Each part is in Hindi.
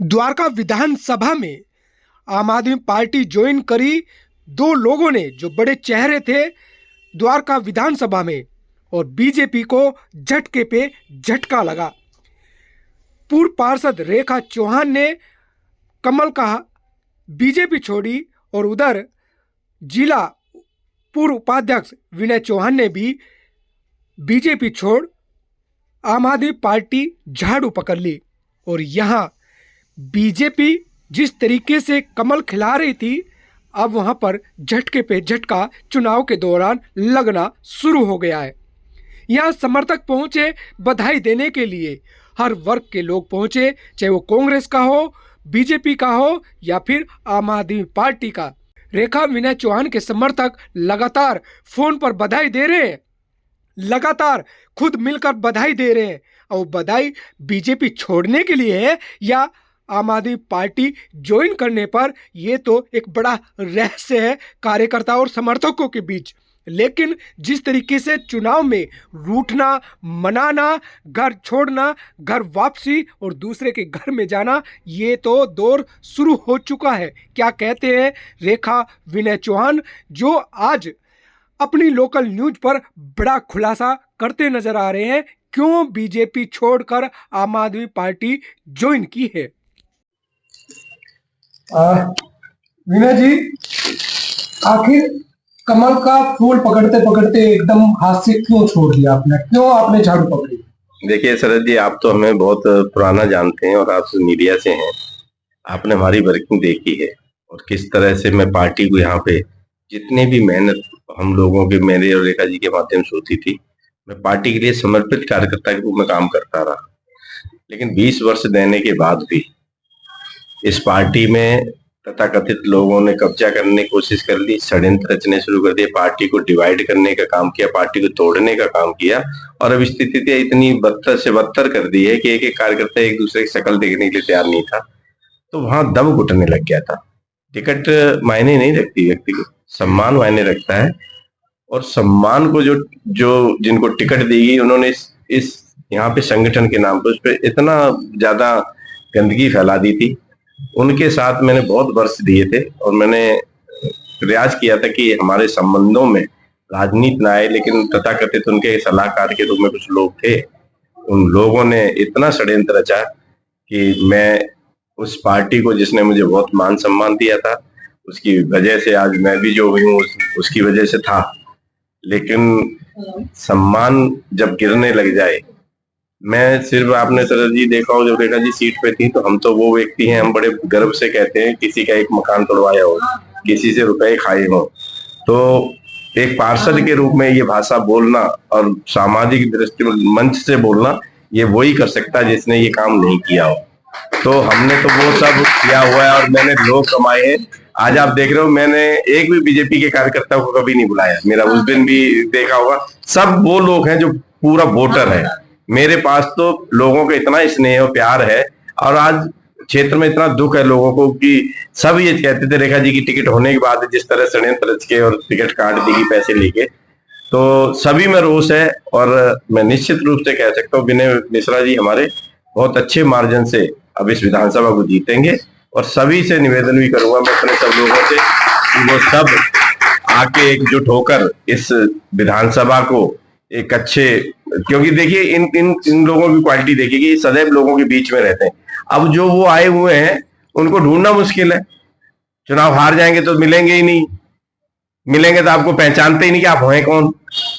द्वारका विधानसभा में आम आदमी पार्टी ज्वाइन करी दो लोगों ने जो बड़े चेहरे थे द्वारका विधानसभा में, और बीजेपी को झटके पे झटका लगा। पूर्व पार्षद रेखा चौहान ने कमल का बीजेपी छोड़ी और उधर जिला पूर्व उपाध्यक्ष विनय चौहान ने भी बीजेपी छोड़ आम आदमी पार्टी झाड़ू पकड़ ली। और यहाँ बीजेपी जिस तरीके से कमल खिला रही थी, अब वहां पर झटके पे झटका चुनाव के दौरान लगना शुरू हो गया है। यहाँ समर्थक पहुंचे बधाई देने के लिए, हर वर्ग के लोग पहुंचे, चाहे वो कांग्रेस का हो, बीजेपी का हो या फिर आम आदमी पार्टी का। रेखा विनय चौहान के समर्थक लगातार फोन पर बधाई दे रहे हैं, लगातार खुद मिलकर बधाई दे रहे हैं। और बधाई बीजेपी छोड़ने के लिए है या आम आदमी पार्टी ज्वाइन करने पर, यह तो एक बड़ा रहस्य है कार्यकर्ता और समर्थकों के बीच। लेकिन जिस तरीके से चुनाव में रूठना, मनाना, घर छोड़ना, घर वापसी और दूसरे के घर में जाना, ये तो दौर शुरू हो चुका है। क्या कहते हैं रेखा विनय चौहान, जो आज अपनी लोकल न्यूज पर बड़ा खुलासा करते नजर आ रहे हैं, क्यों बीजेपी छोड़कर आम आदमी पार्टी ज्वाइन की है। विनय जी, आखिर कमल का फूल पकड़ते पकड़ते एकदम हाथ से क्यों छोड़ दिया आपने, क्यों आपने झाड़ू पकड़ी? देखिए शरद जी, आप तो हमें बहुत पुराना जानते हैं और आप मीडिया से हैं। आपने हमारी वर्किंग देखी है और किस तरह से मैं पार्टी को यहाँ पे जितने भी मेहनत हम लोगों के, मेरे और रेखा जी के माध्यम से होती थी, मैं पार्टी के लिए समर्पित कार्यकर्ता के रूप में काम करता रहा। लेकिन 20 वर्ष देने के बाद भी इस पार्टी में तथाकथित लोगों ने कब्जा करने की कोशिश कर ली, षड्यंत्र रचने शुरू कर दिए, पार्टी को डिवाइड करने का काम किया, पार्टी को तोड़ने का काम किया। और अब स्थिति इतनी बदतर से बदतर कर दी है कि एक एक कार्यकर्ता एक दूसरे की शक्ल देखने के लिए तैयार नहीं था। तो वहां दम घुटने लग गया था। टिकट मायने नहीं रखती, व्यक्ति को सम्मान मायने रखता है। और सम्मान को जो जिनको टिकट दी गई, उन्होंने इस यहाँ पे संगठन के नाम पर उस पर इतना ज्यादा गंदगी फैला दी थी। उनके साथ मैंने बहुत वर्ष दिए थे और मैंने प्रयास किया था कि हमारे संबंधों में राजनीति ना आए, लेकिन तथाकथित उनके सलाहकार के रूप में कुछ लोग थे। उन लोगों ने इतना षड्यंत्र रचा कि मैं उस पार्टी को, जिसने मुझे बहुत मान सम्मान दिया था, उसकी वजह से आज मैं भी जो हुई हूँ उसकी वजह से था। लेकिन सम्मान जब गिरने लग जाए, मैं सिर्फ, आपने शरद जी देखा हो, जब रेखा जी सीट पे थी तो हम तो वो व्यक्ति हैं, हम बड़े गर्व से कहते हैं, किसी का एक मकान तोड़वाया हो, किसी से रुपए खाए हो। तो एक पार्षद के रूप में ये भाषा बोलना और सामाजिक दृष्टि मंच से बोलना, ये वही कर सकता है जिसने ये काम नहीं किया हो। तो हमने तो वो सब किया हुआ है और मैंने लोग कमाए हैं। आज आप देख रहे हो, मैंने एक भी बीजेपी के कार्यकर्ता को कभी नहीं बुलाया। मेरा उस दिन भी देखा होगा, सब वो लोग हैं जो पूरा वोटर है। मेरे पास तो लोगों का इतना स्नेह और प्यार है, और आज क्षेत्र में इतना दुख है लोगों को कि सब ये कहते थे रेखा जी की टिकट होने के बाद जिस तरह षड्यंत्र रच के और टिकट काट दी पैसे लेके, तो सभी में रोष है। और मैं निश्चित रूप से कह सकता हूँ, विनय मिश्रा जी हमारे बहुत अच्छे मार्जिन से अब इस विधानसभा को जीतेंगे। और सभी से निवेदन भी करूंगा मैं अपने सब लोगों से कि वो सब आके एकजुट होकर इस विधानसभा को एक अच्छे, क्योंकि देखिए इन लोगों की क्वालिटी देखिए कि सदैव लोगों के बीच में रहते हैं। अब जो वो आए हुए हैं उनको ढूंढना मुश्किल है। चुनाव हार जाएंगे तो मिलेंगे ही नहीं, मिलेंगे तो आपको पहचानते ही नहीं कि आप हैं कौन।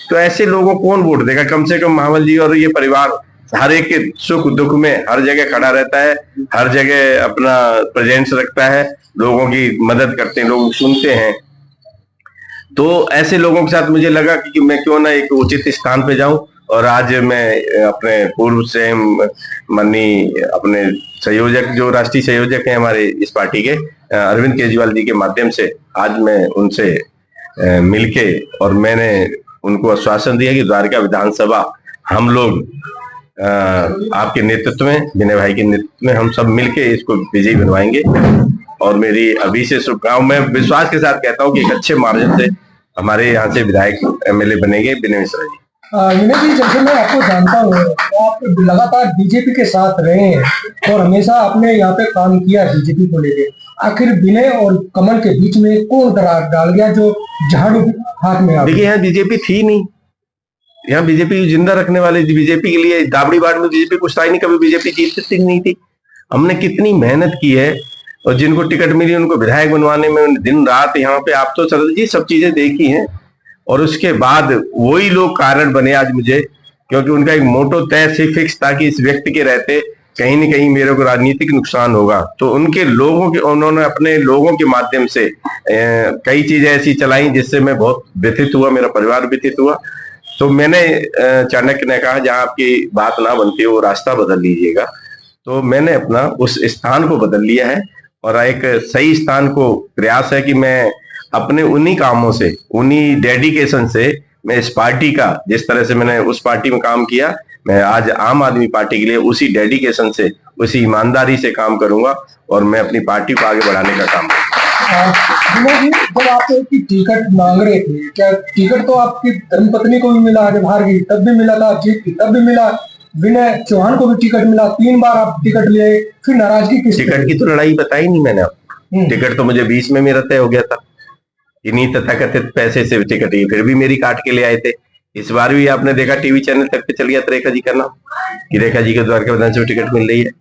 तो ऐसे लोगों को कौन वोट देगा? कम से कम महावल जी और ये परिवार हर एक के सुख दुख में हर जगह खड़ा रहता है, हर जगह अपना प्रेजेंस रखता है, लोगों की मदद करते हैं, लोग सुनते हैं। तो ऐसे लोगों के साथ मुझे लगा कि मैं क्यों ना एक उचित स्थान पे जाऊं। और आज मैं अपने पूर्व से माननीय अपने संयोजक, जो राष्ट्रीय संयोजक हैं हमारे इस पार्टी के, अरविंद केजरीवाल जी के माध्यम से आज मैं उनसे मिलके, और मैंने उनको आश्वासन दिया कि द्वारका विधानसभा हम लोग आपके नेतृत्व में, विनय भाई के नेतृत्व में, हम सब मिलके इसको विजयी बनवाएंगे। और मेरी अभी से शुभकामनाएं, मैं विश्वास के साथ कहता हूं कि एक अच्छे मार्जिन से हमारे यहाँ से विधायक एमएलए बनेंगे विनय मिश्रा जी। विनय जी, जैसे मैं आपको जानता हूँ, तो आप लगातार बीजेपी के साथ रहे हैं और हमेशा आपने यहाँ पे काम किया बीजेपी को लेके। आखिर विनय और कमल के बीच में कौन दरार डाल गया जो झाड़ू हाथ में आ गई? देखिए, यहाँ बीजेपी थी नहीं, यहाँ बीजेपी जिंदा रखने वाले बीजेपी के लिए दाबड़ी बाट में बीजेपी कुछ था ही नहीं, कभी बीजेपी जीतती नहीं थी। हमने कितनी मेहनत की है और जिनको टिकट मिली उनको विधायक बनवाने में दिन रात यहाँ पे, आप तो सरदार जी सब चीजें देखी हैं। और उसके बाद वही लोग कारण बने आज मुझे, क्योंकि उनका एक मोटो तय से फिक्स था कि इस व्यक्ति के रहते कहीं न कहीं मेरे को राजनीतिक नुकसान होगा। तो उनके लोगों के, उन्होंने अपने लोगों के माध्यम से कई चीजें ऐसी चलाई जिससे मैं बहुत व्यथित हुआ, मेरा परिवार व्यथित हुआ। तो मैंने चाणक्य ने कहा जहां आपकी बात ना बनती है वो रास्ता बदल लीजिएगा। तो मैंने अपना उस स्थान को बदल लिया है और एक सही स्थान को प्रयास है कि मैं अपने उन्हीं कामों से, उन्हीं डेडिकेशन से मैं इस पार्टी का, जिस तरह से मैंने उस पार्टी में काम किया, मैं आज आम आदमी पार्टी के लिए उसी डेडिकेशन से, उसी ईमानदारी से काम करूंगा और मैं अपनी पार्टी को आगे बढ़ाने का काम करूंगा। विनय जी, जब आप की टिकट मांग रहे थे, क्या टिकट तो आपकी धर्मपत्नी को भी मिला, जब हार गई तब भी मिला था, जीत की तब भी मिला, विनय चौहान को भी टिकट मिला, 3 बार आप टिकट ले, फिर नाराजगी किस? टिकट की तो लड़ाई बताई नहीं मैंने आपको। टिकट तो मुझे 20 में मेरा तय हो गया था, इन्हीं तथाकथित पैसे से टिकट, ही फिर भी मेरी काट के ले आए थे। इस बार भी आपने देखा टीवी चैनल तक पे चल गया रेखा जी का नाम, कि रेखा जी के द्वारका विधानसभा टिकट मिल रही है,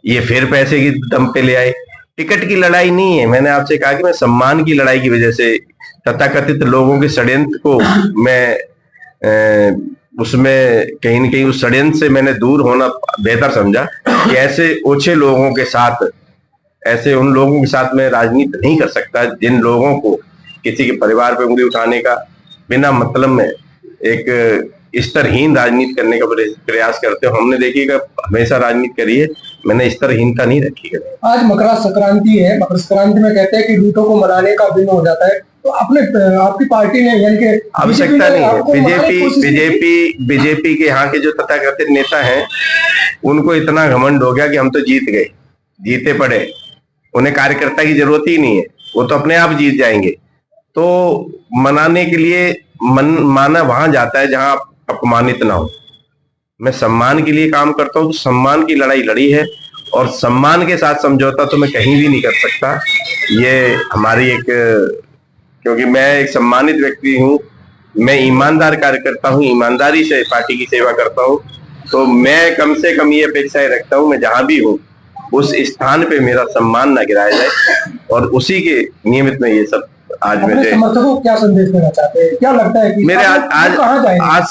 ये फिर पैसे की दम पे ले आए। टिकट की लड़ाई नहीं है, मैंने आपसे कहा कि मैं सम्मान की लड़ाई की वजह से तथाकथित लोगों के षड्यंत्र को मैं उसमें कहीं न कहीं उस षड्यंत्र से मैंने दूर होना बेहतर समझा कि ऐसे ओछे लोगों के साथ, ऐसे उन लोगों के साथ मैं राजनीति नहीं कर सकता जिन लोगों को किसी के परिवार पे उंगली उठाने का, बिना मतलब में एक स्तरहीन राजनीति करने का प्रयास करते हो। हमने देखिएगा हमेशा राजनीति करी है, मैंने स्तरहीनता नहीं रखी है। आज मकर संक्रांति है, मकर संक्रांति में कहते हैं कि रूठों को मनाने का दिन हो जाता है, तो आपने, आपकी पार्टी ने, यानी कि आवश्यकता नहीं है। बीजेपी के यहाँ के जो तथाकथित नेता हैं उनको इतना घमंड हो गया कि हम तो जीत गए, जीते पड़े, उन्हें कार्यकर्ता की जरूरत ही नहीं है, वो तो अपने आप जीत जाएंगे। तो मनाने के लिए माना वहां जाता है जहां आप अपमानित ना हो। मैं सम्मान के लिए काम करता हूं, तो सम्मान की लड़ाई लड़ी है और सम्मान के साथ समझौता तो मैं कहीं भी नहीं कर सकता। ये हमारी एक, क्योंकि मैं एक सम्मानित व्यक्ति हूँ, मैं ईमानदार कार्यकर्ता हूँ, ईमानदारी से पार्टी की सेवा करता हूँ, तो मैं कम से कम ये अपेक्षाएं रखता हूँ मैं जहां भी हूँ उस स्थान पे मेरा सम्मान ना गिराया जाए, और उसी के नियमित में ये सब आज मुझे। समर्थकों को क्या संदेश देना चाहते हैं, क्या लगता है कि मेरे आज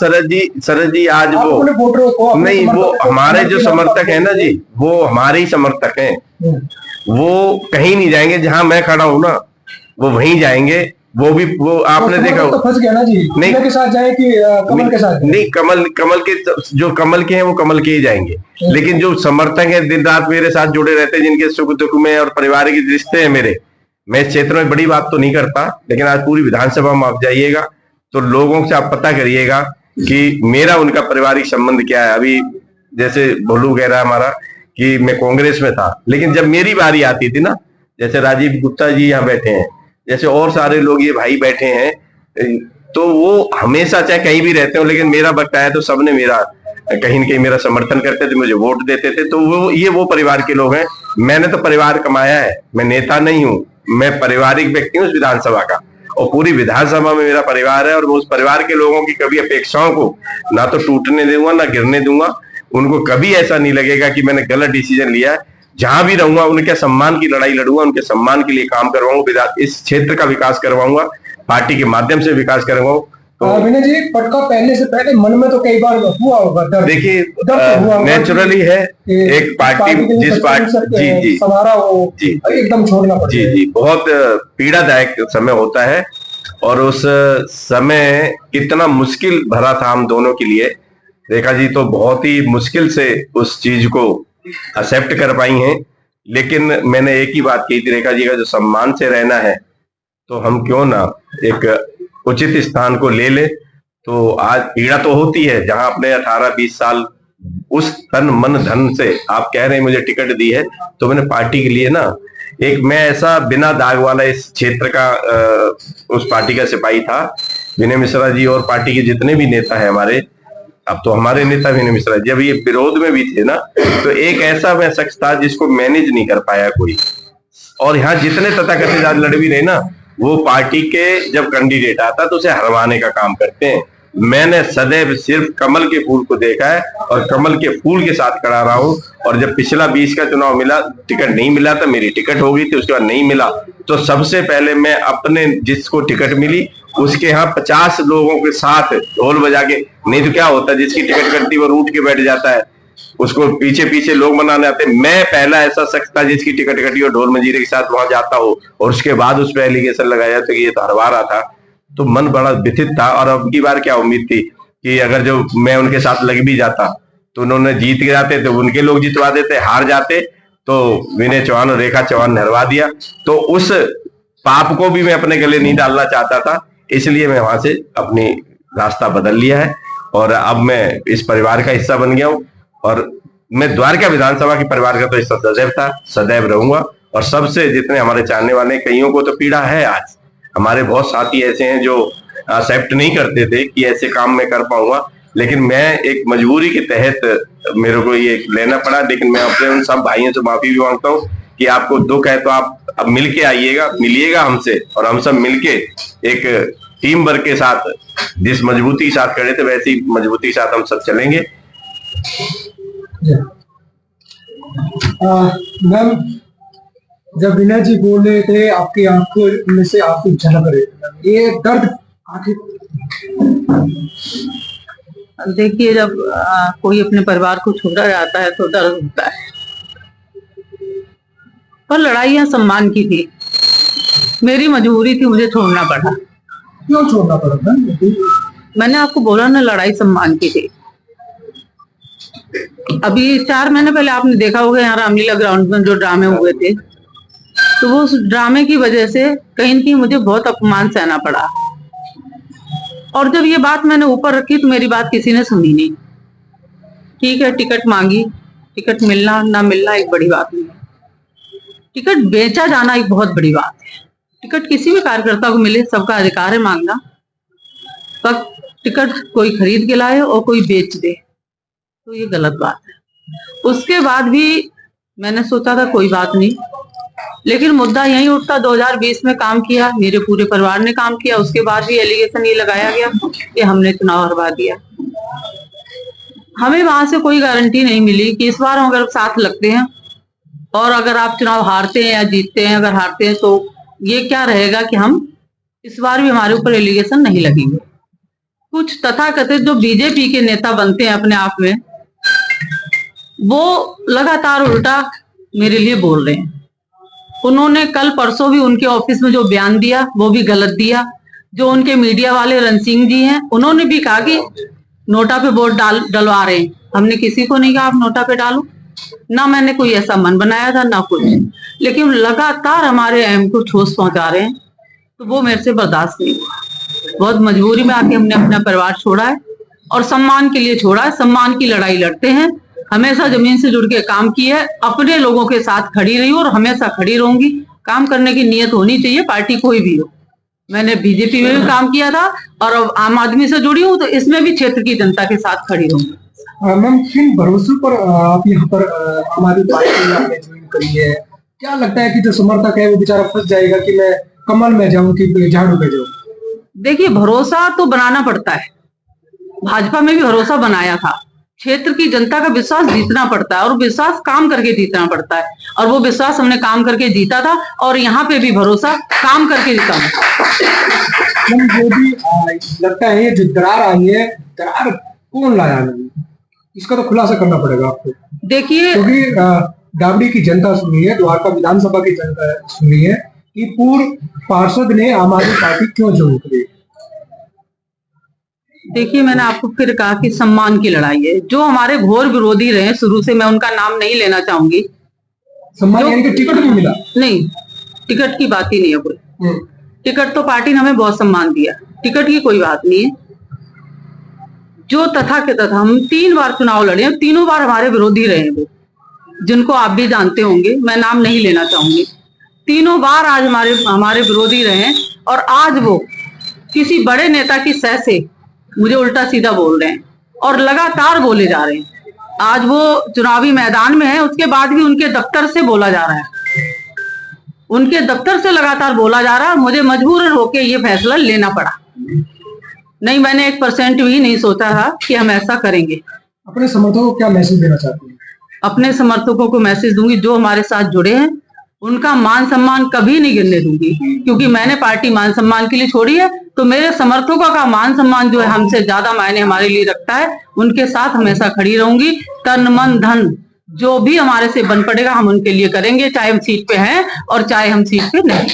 शरद जी आज वो नहीं, वो हमारे जो समर्थक है ना जी, वो हमारे ही समर्थक हैं, वो कहीं नहीं जाएंगे, जहां मैं खड़ा हूं ना वो वहीं जाएंगे। वो भी वो आपने देखा तो फंस गया ना जी, नहीं के साथ जाए कि कमल के साथ? नहीं, कमल के जो कमल के हैं वो कमल के ही जाएंगे, लेकिन जो समर्थक है दिन रात मेरे साथ जुड़े रहते हैं, जिनके सुख दुख में और पारिवारिक रिश्ते हैं मेरे, मैं इस क्षेत्र में बड़ी बात तो नहीं करता, लेकिन आज पूरी विधानसभा में आप जाइएगा तो लोगों से आप पता करिएगा कि मेरा उनका पारिवारिक संबंध क्या है। अभी जैसे भोलू कह रहा है हमारा कि मैं कांग्रेस में था, लेकिन जब मेरी बारी आती थी ना, जैसे राजीव गुप्ता जी यहाँ बैठे हैं, जैसे और सारे लोग ये भाई बैठे हैं, तो वो हमेशा चाहे कहीं भी रहते हो, लेकिन मेरा वक्त आया तो सबने मेरा कहीं न कहीं मेरा समर्थन करते थे, मुझे वोट देते थे। तो वो परिवार के लोग हैं। मैंने तो परिवार कमाया है, मैं नेता नहीं हूँ, मैं पारिवारिक व्यक्ति हूँ उस विधानसभा का, और पूरी विधानसभा में मेरा परिवार है, और मैं उस परिवार के लोगों की कभी अपेक्षाओं को ना तो टूटने दूंगा ना गिरने दूंगा। उनको कभी ऐसा नहीं लगेगा कि मैंने गलत डिसीजन लिया है। जहां भी रहूंगा उनके सम्मान की लड़ाई लड़ूंगा, उनके सम्मान के लिए काम करवाऊंगा, इस क्षेत्र का विकास करवाऊंगा, पार्टी के माध्यम से विकास करवाऊंगा। तो विनय जी, पटका पहनने से पहले मन में तो कई बार हुआ होगा दर्द? देखिए, नेचुरली है, एक पार्टी जिस पार्टी जी सवारा हो एकदम छोड़ना पड़ता है। जी, बहुत पीड़ादायक समय होता है, और उस समय कितना मुश्किल भरा था हम दोनों के लिए। रेखा जी तो बहुत ही मुश्किल से उस चीज को एक्सेप्ट कर पाई हैं, लेकिन मैंने एक ही बात कही थी, रेखा जी का जो सम्मान से रहना है तो हम क्यों ना एक उचित स्थान को ले ले। तो आज पीड़ा तो होती है, जहां अपने 18-20 साल उस तन मन धन से आप कह रहे हैं मुझे टिकट दी है, तो मैंने पार्टी के लिए ना एक, मैं ऐसा बिना दाग वाला इस क्षेत्र का उस पार्टी का सिपाही था। विनय मिश्रा जी और पार्टी के जितने भी नेता हैं हमारे, अब तो हमारे नेता विनय मिश्रा जब ये विरोध में भी थे ना, तो एक ऐसा मैं शख्स था जिसको मैनेज नहीं कर पाया कोई। और यहाँ जितने तथाकथित आज लड़ भी रहे ना, वो पार्टी के जब कैंडिडेट आता तो उसे हरवाने का काम करते हैं। मैंने सदैव सिर्फ कमल के फूल को देखा है और कमल के फूल के साथ खड़ा रहा हूं। और जब पिछला 20 का चुनाव मिला, टिकट नहीं मिला था, मेरी टिकट हो गई थी, उसके बाद नहीं मिला, तो सबसे पहले मैं अपने जिसको टिकट मिली उसके यहाँ 50 लोगों के साथ ढोल बजा के, नहीं तो क्या होता है जिसकी टिकट कटती वो रूठ के बैठ जाता है, उसको पीछे पीछे लोग मनाने आते। मैं पहला ऐसा शख्स था जिसकी टिकट कटी और ढोल मंजीरे के साथ वहां जाता हो और उसके बाद उस पर एलिगेशन लगाया था कि ये तो हरवा रहा था। तो मन बड़ा व्यथित था। और अब की बार क्या उम्मीद थी कि अगर जो मैं उनके साथ लग भी जाता तो उन्होंने जीत के जाते तो उनके लोग जितवा देते, हार जाते तो विनय चौहान और रेखा चौहान ने हरवा दिया। तो उस पाप को भी मैं अपने गले नहीं डालना चाहता था, इसलिए मैं वहां से अपनी रास्ता बदल लिया है और अब मैं इस परिवार का हिस्सा बन गया हूं। और मैं द्वारका विधानसभा के परिवार का तो हिस्सा सदैव था, सदैव रहूंगा। और सबसे जितने हमारे चाहने वाले, कईयों को तो पीड़ा है, आज हमारे बहुत साथी ऐसे हैं जो एक्सेप्ट नहीं करते थे कि ऐसे काम मैं कर पाऊंगा, लेकिन मैं एक मजबूरी के तहत मेरे को ये लेना पड़ा। लेकिन मैं अपने उन सब भाइयों से माफी भी मांगता हूँ कि आपको दुख है तो आप अब मिलके आइएगा, मिलिएगा हमसे, और हम सब मिलके एक टीम वर्क के साथ जिस मजबूती के साथ खड़े थे वैसी मजबूती के साथ हम सब चलेंगे। मैम, जब विनय जी बोल रहे थे आपकी आंखों में से आंसू झलक रहे थे, ये दर्द आखिर? देखिए, जब कोई अपने परिवार को छोड़ा जाता है तो दर्द होता है, पर लड़ाइयां सम्मान की थी, मेरी मजबूरी थी, मुझे छोड़ना पड़ा। क्यों छोड़ना पड़ा था? मैंने आपको बोला ना, लड़ाई सम्मान की थी। अभी 4 महीने पहले आपने देखा होगा यहाँ रामलीला ग्राउंड में जो ड्रामे हुए थे, तो वो उस ड्रामे की वजह से कहीं न कहीं मुझे बहुत अपमान सहना पड़ा। और जब ये बात मैंने ऊपर रखी तो मेरी बात किसी ने सुनी नहीं। ठीक है, टिकट मांगी, टिकट मिलना ना मिलना एक बड़ी बात नहीं है, टिकट बेचा जाना एक बहुत बड़ी बात है। टिकट किसी भी कार्यकर्ता को मिले, सबका अधिकार है मांगना, पर टिकट कोई खरीद के लाए और कोई बेच दे तो ये गलत बात है। उसके बाद भी मैंने सोचा था कोई बात नहीं, लेकिन मुद्दा यही उठता। 2020 में काम किया, मेरे पूरे परिवार ने काम किया, उसके बाद भी एलिगेशन ये लगाया गया कि हमने चुनाव हरवा दिया। हमें वहां से कोई गारंटी नहीं मिली कि इस बार हम अगर साथ लगते हैं और अगर आप चुनाव हारते हैं या जीतते हैं, अगर हारते हैं तो ये क्या रहेगा कि हम इस बार भी हमारे ऊपर एलिगेशन नहीं लगेंगे। कुछ तथाकथित जो बीजेपी के नेता बनते हैं अपने आप में, वो लगातार उल्टा मेरे लिए बोल रहे हैं। उन्होंने कल परसों भी उनके ऑफिस में जो बयान दिया वो भी गलत दिया। जो उनके मीडिया वाले रणसिंह जी हैं, उन्होंने भी कहा कि नोटा पे वोट डलवा रहे हैं। हमने किसी को नहीं कहा आप नोटा पे डालो, ना मैंने कोई ऐसा मन बनाया था ना कुछ, लेकिन लगातार हमारे अहम को ठोस पहुंचा रहे हैं, तो वो मेरे से बर्दाश्त नहीं हुआ। बहुत मजबूरी में आके हमने अपना परिवार छोड़ा है और सम्मान के लिए छोड़ा है। सम्मान की लड़ाई लड़ते हैं, हमेशा जमीन से जुड़ के काम किया है, अपने लोगों के साथ खड़ी रही और हमेशा खड़ी रहूंगी। काम करने की नीयत होनी चाहिए, पार्टी कोई भी हो। मैंने बीजेपी में भी काम किया था और अब आम आदमी से जुड़ी हूँ, तो इसमें भी क्षेत्र की जनता के साथ खड़ी रहूंगी। मैम, किन भरोसे पर आप यहाँ पर आम आदमी पार्टी आपने ज्वाइन करी है? क्या लगता है कि जो समर्थक है वो बेचारा फंस जाएगा कि मैं कमल में जाऊं कि झाड़ू पे जाऊं? देखिए, भरोसा तो बनाना पड़ता है। भाजपा में भी भरोसा बनाया था, क्षेत्र की जनता का विश्वास जीतना पड़ता है और विश्वास काम करके जीतना पड़ता है, और वो विश्वास हमने काम करके जीता था और यहाँ पे भी भरोसा काम करके जीता। जो भी लगता है जो दरार आई है, दरार कौन लाया? इसका तो खुलासा करना पड़ेगा आपको। देखिए, क्योंकि डाबड़ी की जनता सुनी है, द्वारका विधानसभा की जनता सुनी है कि पूर्व पार्षद ने आम आदमी पार्टी क्यों ज्वाइन करी। देखिए, मैंने आपको फिर कहा कि सम्मान की लड़ाई है। जो हमारे घोर विरोधी रहे शुरू से, मैं उनका नाम नहीं लेना चाहूंगी। सम्मान यानी कि टिकट नहीं मिला? नहीं, टिकट की बात ही नहीं है कोई। टिकट तो पार्टी ने हमें बहुत सम्मान दिया, टिकट की कोई बात नहीं है। जो तथाकथित, हम 3 बार चुनाव लड़े हैं, तीनों बार हमारे विरोधी रहे वो, जिनको आप भी जानते होंगे, मैं नाम नहीं लेना चाहूंगी। तीनों बार आज हमारे विरोधी रहे और आज वो किसी बड़े नेता की सह से मुझे उल्टा सीधा बोल रहे हैं। और लगातार बोले जा रहे हैं। आज वो चुनावी मैदान में है, उसके बाद भी उनके दफ्तर से बोला जा रहा है, उनके दफ्तर से लगातार बोला जा रहा है। मुझे मजबूरन होके ये फैसला लेना पड़ा। नहीं, मैंने 1% भी नहीं सोचा था कि हम ऐसा करेंगे। अपने समर्थकों को क्या मैसेज देना चाहते हैं? अपने समर्थकों को मैसेज दूंगी, जो हमारे साथ जुड़े हैं उनका मान सम्मान कभी नहीं गिरने दूंगी, क्योंकि मैंने पार्टी मान सम्मान के लिए छोड़ी है। तो मेरे समर्थकों का मान सम्मान जो है हमसे ज्यादा मायने हमारे लिए रखता है। उनके साथ हमेशा खड़ी रहूंगी। तन मन धन जो भी हमारे से बन पड़ेगा हम उनके लिए करेंगे, चाहे हम सीट पे हैं और चाहे हम सीट पे नहीं।